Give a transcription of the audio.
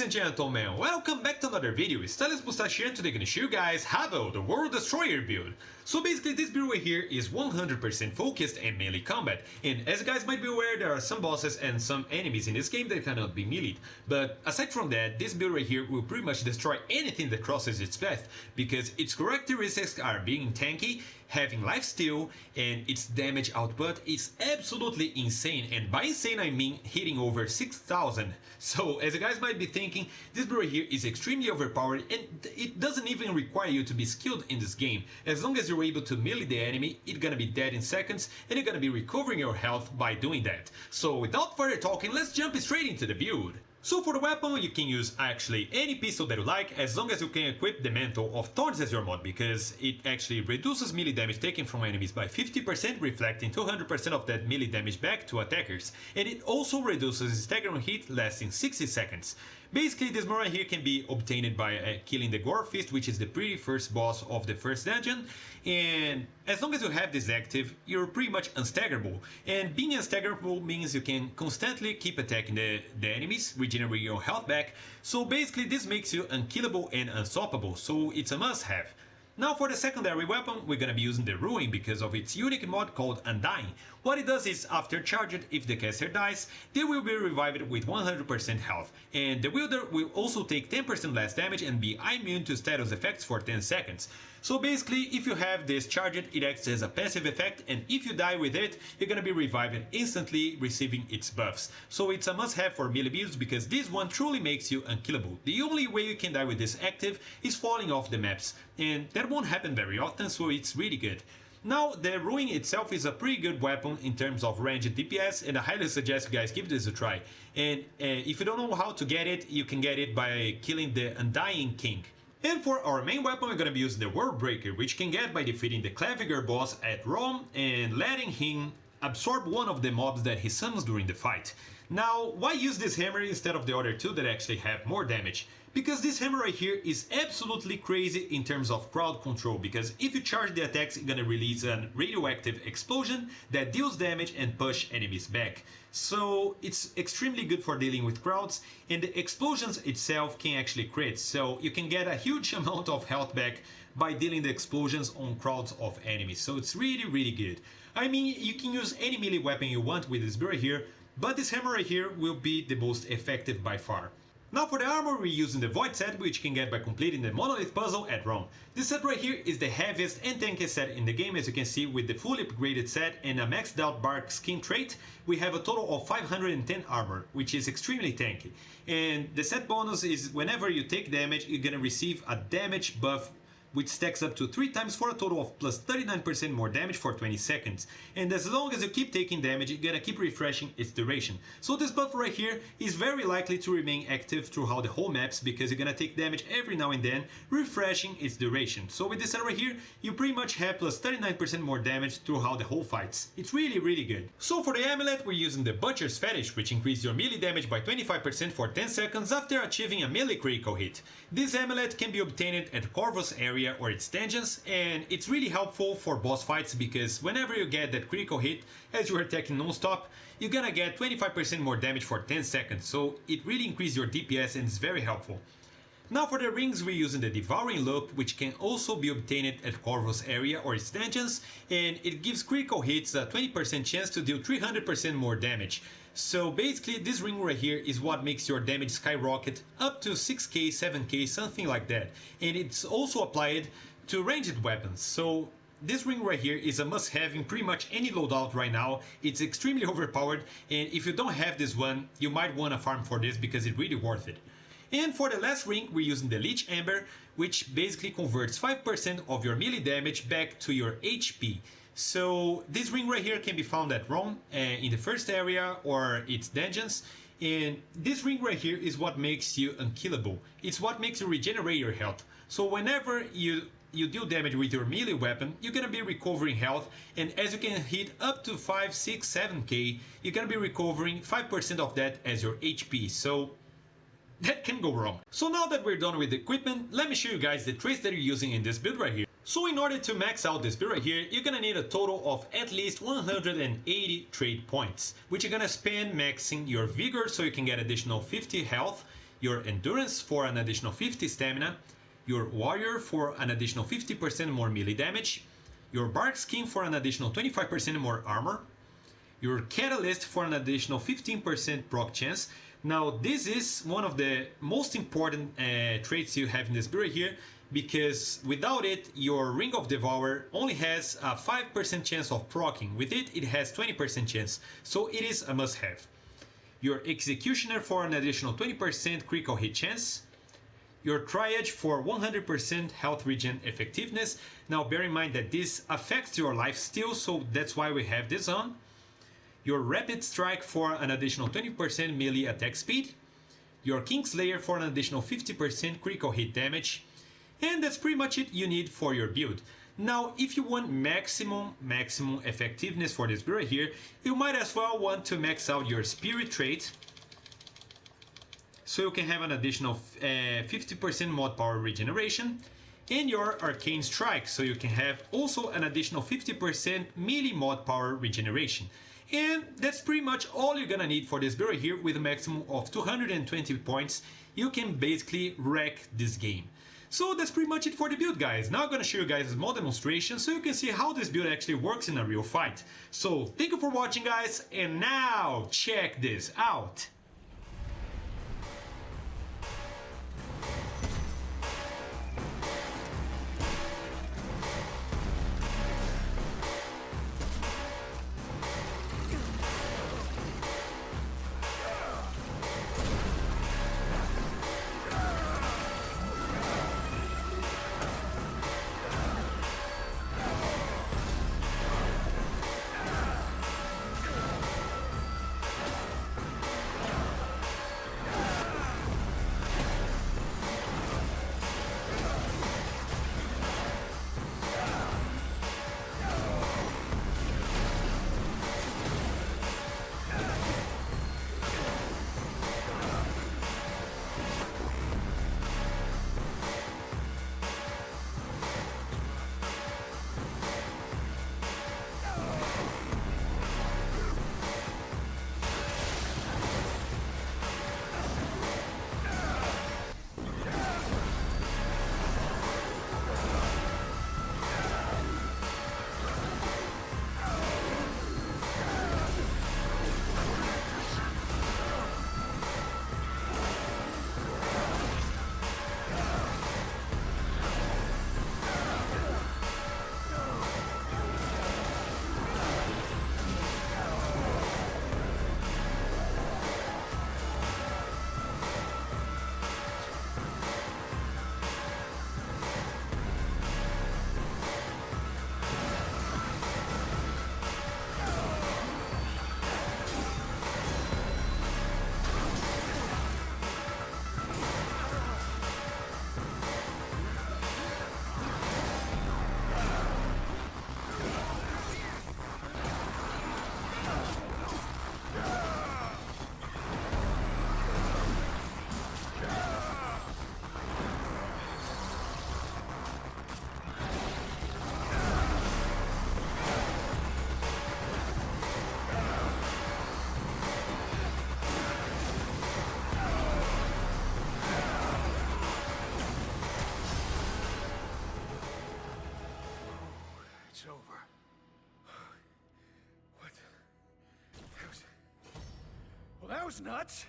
and gentlemen, welcome back to another video. It's Thales Moustache here, and today I'm gonna show you guys Havel, the World Destroyer build. So basically this build right here is 100% focused and melee combat, and as you guys might be aware, there are some bosses and some enemies in this game that cannot be meleeed. But aside from that, this build right here will pretty much destroy anything that crosses its path, because its characteristics are being tanky, having lifesteal, and its damage output is absolutely insane, and by insane I mean hitting over 6,000. So as you guys might be thinking, this build right here is extremely overpowered, and it doesn't even require you to be skilled in this game. As long as you're able to melee the enemy, it's gonna be dead in seconds, and you're gonna be recovering your health by doing that. So without further talking, let's jump straight into the build. So for the weapon, you can use actually any pistol that you like, as long as you can equip the Mantle of Thorns as your mod, because it actually reduces melee damage taken from enemies by 50%, reflecting 200% of that melee damage back to attackers, and it also reduces staggering hit lasting 60 seconds. Basically, this mod right here can be obtained by killing the Gore Fist, which is the pretty first boss of the first dungeon, and as long as you have this active, you're pretty much unstaggerable, and being unstaggerable means you can constantly keep attacking the enemies, regenerate your health back. So basically this makes you unkillable and unstoppable, so it's a must-have. Now for the secondary weapon, we're gonna be using the Ruin because of its unique mod called Undying. What it does is, after charged, if the caster dies, they will be revived with 100% health, and the wielder will also take 10% less damage and be immune to status effects for 10 seconds. So basically, if you have this charged, it acts as a passive effect, and if you die with it, you're gonna be revived instantly, receiving its buffs. So it's a must-have for melee builds because this one truly makes you unkillable. The only way you can die with this active is falling off the maps, and that won't happen very often, so it's really good. Now, the Ruin itself is a pretty good weapon in terms of range and DPS, and I highly suggest you guys give this a try. And if you don't know how to get it, you can get it by killing the Undying King. And for our main weapon, we're gonna be using the World Breaker, which you can get by defeating the Claviger boss at Rome and letting him absorb one of the mobs that he summons during the fight. Now, why use this hammer instead of the other two that actually have more damage? Because this hammer right here is absolutely crazy in terms of crowd control, because if you charge the attacks, it's gonna release a radioactive explosion that deals damage and push enemies back. So it's extremely good for dealing with crowds, and the explosions itself can actually crit, so you can get a huge amount of health back by dealing the explosions on crowds of enemies. So it's really good. I mean, you can use any melee weapon you want with this build right here, but this hammer right here will be the most effective by far. Now for the armor, we're using the Void set, which you can get by completing the Monolith puzzle at Rome. This set right here is the heaviest and tankiest set in the game, as you can see. With the fully upgraded set and a maxed out bark skin trait, we have a total of 510 armor, which is extremely tanky. And the set bonus is whenever you take damage, you're gonna receive a damage buff which stacks up to 3 times for a total of plus 39% more damage for 20 seconds. And as long as you keep taking damage, you're gonna keep refreshing its duration. So this buff right here is very likely to remain active throughout the whole maps, because you're gonna take damage every now and then, refreshing its duration. So with this set right here, you pretty much have plus 39% more damage throughout the whole fights. It's really good. So for the Amulet, we're using the Butcher's Fetish, which increases your melee damage by 25% for 10 seconds after achieving a melee critical hit. This Amulet can be obtained at Corvus area or its dungeons, and it's really helpful for boss fights, because whenever you get that critical hit as you are attacking non-stop, you're gonna get 25% more damage for 10 seconds, so it really increases your DPS and it's very helpful. Now for the rings, we're using the Devouring Look, which can also be obtained at Corvus area or its dungeons, and it gives critical hits a 20% chance to deal 300% more damage. So basically this ring right here is what makes your damage skyrocket up to 6k, 7k, something like that. And it's also applied to ranged weapons. So this ring right here is a must-have in pretty much any loadout right now. It's extremely overpowered, and if you don't have this one, you might want to farm for this because it's really worth it. And for the last ring, we're using the Leech Amber, which basically converts 5% of your melee damage back to your HP. So this ring right here can be found at Rome in the first area or its dungeons, and this ring right here is what makes you unkillable. It's what makes you regenerate your health. So whenever you deal damage with your melee weapon, you're gonna be recovering health, and as you can hit up to 5, 6, 7k, you're gonna be recovering 5% of that as your HP. So that can go wrong. So now that we're done with the equipment, let me show you guys the traits that you're using in this build right here. So in order to max out this build right here, you're gonna need a total of at least 180 trait points, which you're gonna spend maxing your vigor so you can get additional 50 health, your Endurance for an additional 50 stamina, your Warrior for an additional 50% more melee damage, your Bark Skin for an additional 25% more armor, your Catalyst for an additional 15% proc chance. Now this is one of the most important traits you have in this build here, because without it your Ring of Devour only has a 5% chance of proccing. With it, it has 20% chance, so it is a must-have. Your Executioner for an additional 20% critical hit chance, your Triage for 100% health regen effectiveness. Now bear in mind that this affects your life steal, so that's why we have this on. Your Rapid Strike for an additional 20% melee attack speed, your Kingslayer for an additional 50% critical hit damage, and that's pretty much it you need for your build. Now, if you want maximum effectiveness for this build here, you might as well want to max out your Spirit trait, so you can have an additional 50% mod power regeneration, and your Arcane Strike, so you can have also an additional 50% melee mod power regeneration. And that's pretty much all you're gonna need for this build here. With a maximum of 220 points, you can basically wreck this game. So that's pretty much it for the build, guys. Now I'm gonna show you guys a small demonstration so you can see how this build actually works in a real fight. So thank you for watching, guys, and now check this out. It's over. What? That was... Well, that was nuts.